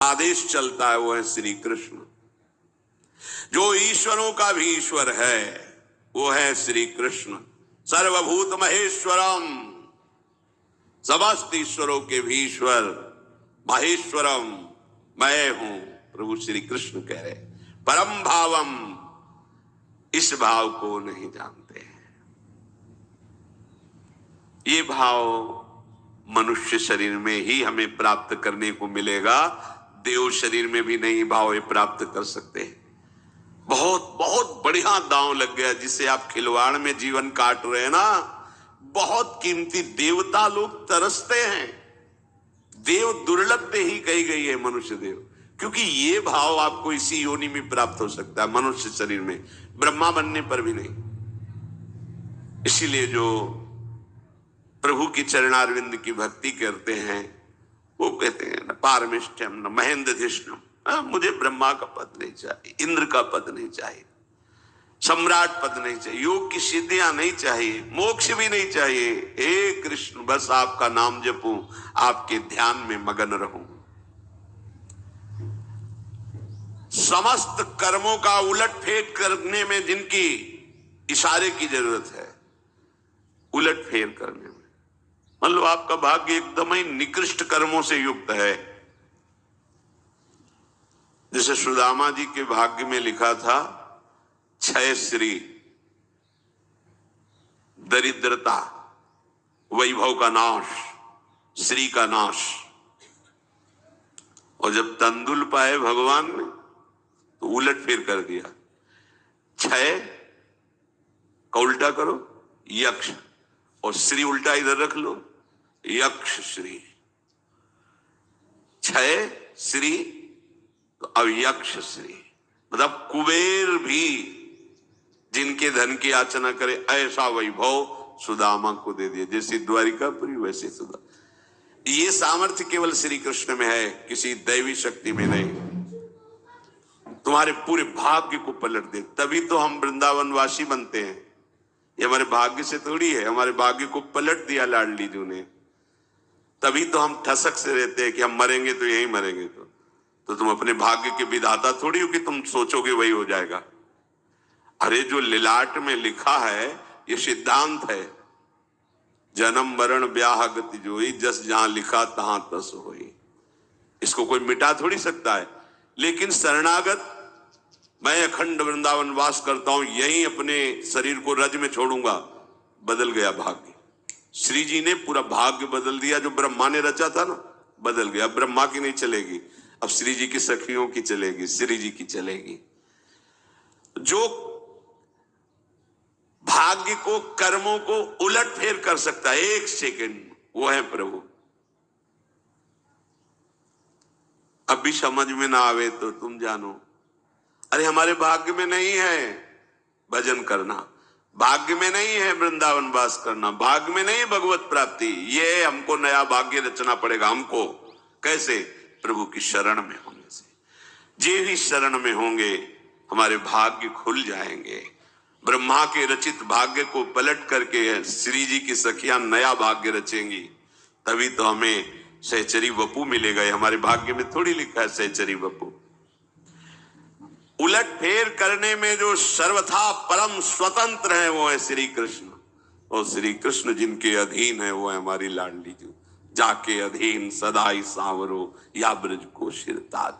आदेश चलता है वो है श्री कृष्ण। जो ईश्वरों का भी ईश्वर है वो है श्री कृष्ण। सर्वभूत महेश्वरम, समस्त ईश्वरों के भी ईश्वर महेश्वरम मैं हूं, प्रभु श्री कृष्ण कह रहे। परम भावम, इस भाव को नहीं जानते हैं। ये भाव मनुष्य शरीर में ही हमें प्राप्त करने को मिलेगा, देव शरीर में भी नहीं भाव ये प्राप्त कर सकते। बहुत बहुत बढ़िया दांव लग गया जिसे आप खिलवाड़ में जीवन काट रहे हैं ना, बहुत कीमती देवता लोग तरसते हैं। देव दुर्लभ पे ही कही गई है मनुष्य देव, क्योंकि ये भाव आपको इसी योनि में प्राप्त हो सकता है, मनुष्य शरीर में, ब्रह्मा बनने पर भी नहीं। इसीलिए जो प्रभु की चरणारविंद की भक्ति करते हैं वो कहते हैं न पारमेष्ठ्यम न महेंद्रधिष्णुम, मुझे ब्रह्मा का पद नहीं चाहिए, इंद्र का पद नहीं चाहिए, सम्राट पद नहीं चाहिए, योग की सिद्धियां नहीं चाहिए, मोक्ष भी नहीं चाहिए। हे कृष्ण, बस आपका नाम जपूं, आपके ध्यान में मगन रहूं। समस्त कर्मों का उलट फेर करने में जिनकी इशारे की जरूरत है, उलट फेर करने में, मान लो आपका भाग्य एकदम ही निकृष्ट कर्मों से युक्त है। जैसे सुदामा जी के भाग्य में लिखा था 6 श्री, दरिद्रता, वैभव का नाश, श्री का नाश। और जब तंदुल पाए भगवान ने तो उलट फेर कर दिया। 6 का उल्टा करो यक्ष, और श्री उल्टा इधर रख लो, यक्ष श्री। 6 श्री तो अब यक्ष श्री, मतलब कुबेर भी जिनके धन की याचना करे ऐसा वैभव सुदामा को दे दिया। जैसे द्वारिकापुरी वैसे सुदा। ये सामर्थ्य केवल श्री कृष्ण में है, किसी दैवी शक्ति में नहीं। तुम्हारे पूरे भाग्य को पलट दे, तभी तो हम वृंदावनवासी बनते हैं। ये हमारे भाग्य से थोड़ी है, हमारे भाग्य को पलट दिया लाडली जी ने, तभी तो हम ठसक से रहते हैं कि हम मरेंगे तो यही मरेंगे। तो तुम अपने भाग्य के विधाता थोड़ी हो कि तुम सोचोगे वही हो जाएगा। अरे जो लिलाट में लिखा है ये सिद्धांत है, जन्म मरण ब्याह गति जोई, जस जहां लिखा तहां तस होई। इसको कोई मिटा थोड़ी सकता है। लेकिन शरणागत, मैं अखंड वृंदावन वास करता हूं, यही अपने शरीर को रज में छोड़ूंगा, बदल गया भाग्य। श्री जी ने पूरा भाग्य बदल दिया। जो ब्रह्मा ने रचा था ना, बदल गया। ब्रह्मा की नहीं चलेगी, अब श्री जी की सखियों की चलेगी, श्री जी की चलेगी। जो भाग्य को, कर्मों को उलट फेर कर सकता है 1 सेकंड, वो है प्रभु। अब भी समझ में ना आवे तो तुम जानो, अरे हमारे भाग्य में नहीं है भजन करना, भाग्य में नहीं है वृंदावन वास करना, भाग्य में नहीं है भगवत प्राप्ति। ये हमको नया भाग्य रचना पड़ेगा। हमको कैसे? प्रभु की शरण में होने से। जे भी शरण में होंगे हमारे भाग्य खुल जाएंगे। ब्रह्मा के रचित भाग्य को पलट करके श्री जी की सखियां नया भाग्य रचेंगी, तभी तो हमें सहचरी वपु मिलेगा। हमारे भाग्य में थोड़ी लिखा है सहचरी वपु। उलट फेर करने में जो सर्वथा परम स्वतंत्र है वो है श्री कृष्ण। और श्री कृष्ण जिनके अधीन है वो है हमारी लाडली जी। जाके अधीन सदाई सांवरो या ब्रज को शिरताज।